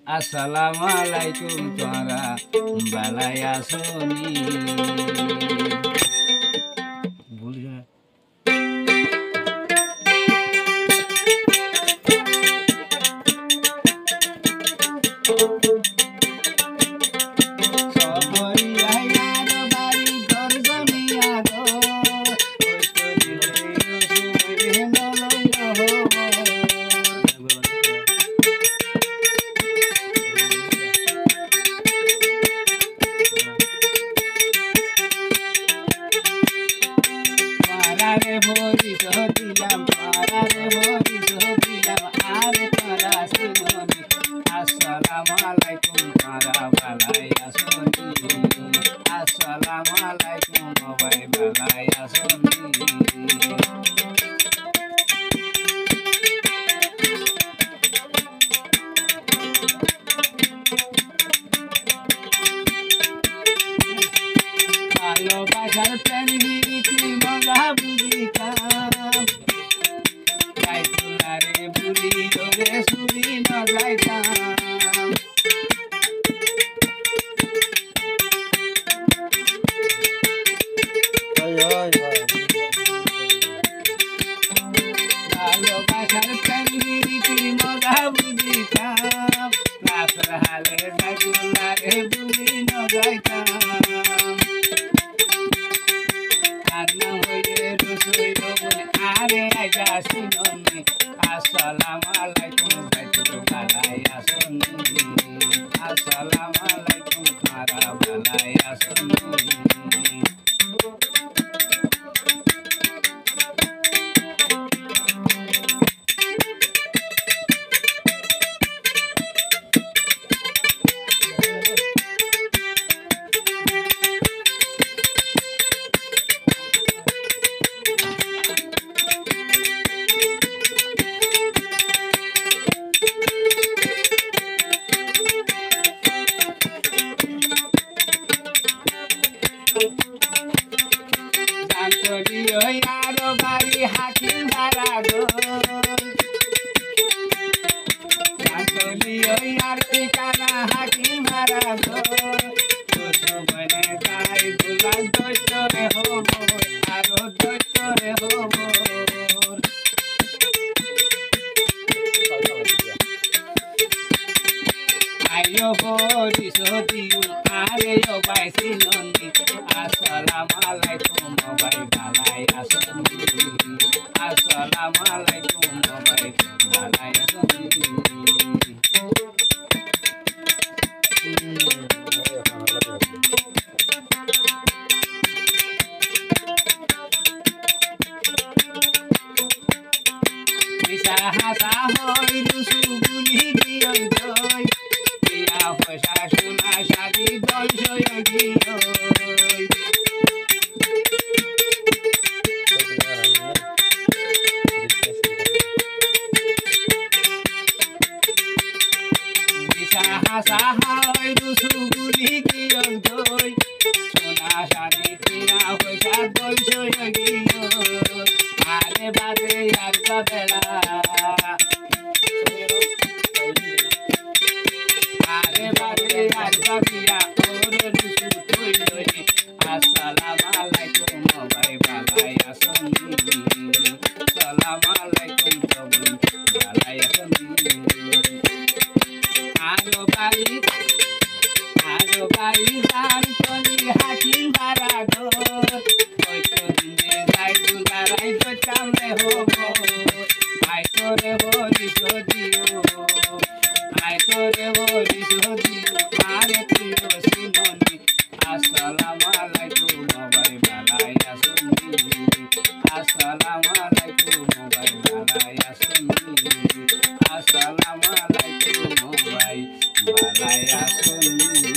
আসসালামু আলাইকুম তোরা বালাই আসনি পারারে ভরি দিলাম পারারে ভরি দিলাম আরে তোরা শুননি আসসালামু আলাইকুম তোরা বালাই আসনি আসসালামু আলাইকুম ভাই বালাই আসনি ভালোবাসার প্রেম রীতি মজা বুঝিতাম যাইতুলারে বুড়ি ওরে সুরি ন যাইতাম ভালোবাসার প্রেম রীতি মজা বুঝিতাম রাসের হালে যাইতুলারে বুড়ি ন যাইতাম আরে আইজা শুননি আসসালামু আলাইকুম বাইতুল বালাই আসনি আসসালামু আলাইকুম তারা বালাই আসনি আরো বাড়ি হাকিম ভাড়া গো আর ঠিকানা হাকিম ভাড়া গো বনে যাই দুলাল দৈত্যরে হব আরো দৈত্যরে হব আইও বলি সদিও আরে ও বাইসি নন্দি আসসালামু আলাইকুম ভাই বালাই আসনি আসসালামু আলাইকুম ভাই বালাই আসনি মিশা হাসা হইল সুগুলি দিও দই দিয়া পয়সা সোনা শাদি দল সয় গিয়ে সাহাই রসুগুলি দিও দই সোনা শাড়ি কিনা পয়সা দই সয় গিয়ে আরে বাদে আর বেলা আরে বাদে আর বিয়া ওরে রসু তুই লই আসসালামু আলাইকুম ভাই বালাই আসনি আসসালামু আলাইকুম বালাই আসনি আরো বাড়ি যার তলি হাকিম ভাড়া ঘর ওই তো দিনে যাই দুলারাই তো চামড়ে হব আই করে বলি সদিও আই করে বলি সদিও আরে প্রিয় শুননি আসসালামু আলাইকুম ভাই বালাই আসনি আসসালামু আলাইকুম ভাই বালাই আসনি আসসালামু আলাইকুম ভাই বালাই আসনি